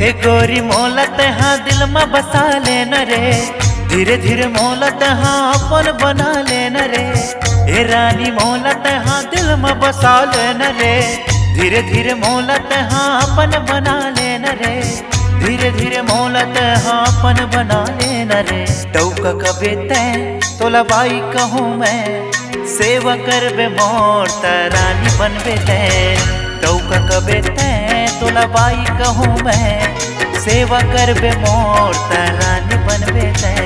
ए गोरी मोलत हाँ दिल में बसा लेना रे, धीरे धीरे मोलत हाँ अपन बना लेना रे। ए रानी मोलत हाँ दिल में बसा लेना रे, धीरे धीरे मोलत हाँ अपन बना लेना रे। धीरे धीरे मोलत हाँ अपन बना लेना रे। टौका कबे तैं तोला बाई कहूँ मैं, सेवा करबे मोर त रानी बनबे तैं। टौका कबे तैं तोला बाई कहूँ मैं, सेवा करबे मोर त रानी बनबे तैं।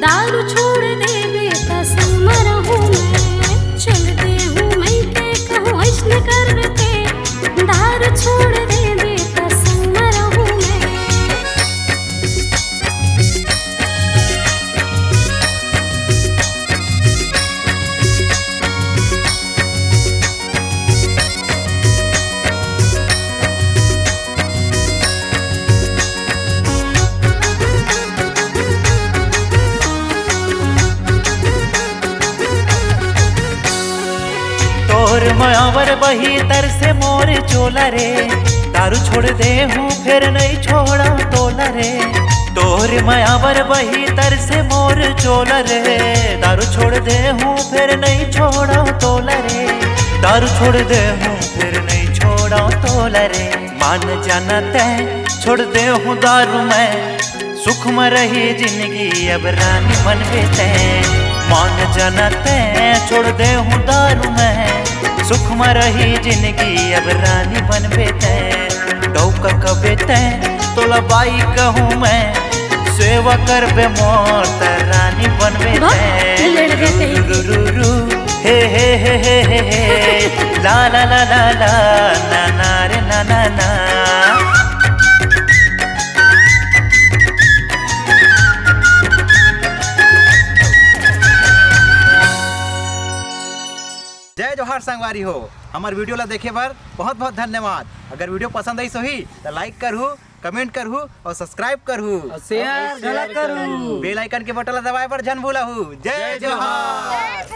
दारू छोड़ देबे त संग रहूं मैं, चल दे हूँ मैं के कहूँ ऐसने करबे ते। दारू छोड़ देबे त संग रहूं मैं। तोर मायावर बही तर से मोर चोला रे, दारू छोड़ दे हूँ फिर नहीं छोड़ा तोला रे। तोर मायावर बही तर से मोर चोला रे, दारू छोड़ दे हूँ फिर नहीं छोड़ा तोला रे। दारू छोड़ दे हूँ फिर नहीं छोड़ा तोला रे। मान जाना तैं छोड़ दे हूँ दारू मैं, सुख में रही जिंदगी अब रानी बनबे तैं। मान जाना तैं छोड़ दे हूँ दारू मैं, सुख में रही जिंदगी अब रानी बनबे तैं। टौका कबे तैं तोला बाई कहूँ मैं, सेवा करबे मोर त रानी बनबे तैं। रू रू हे हे हे हे हे हे ला ला ला ला ला ना ना रे ना ना ना। जय जोहार संगवारी हो, हमार वीडियो ला देखे बर बहुत बहुत धन्यवाद। अगर वीडियो पसंद आई सोही तो लाइक करहु, कमेंट करहु और सब्सक्राइब करहु और शेयर करहु। बेल आइकन के बटन दबाए पर जन भूलहु। जय जोहार।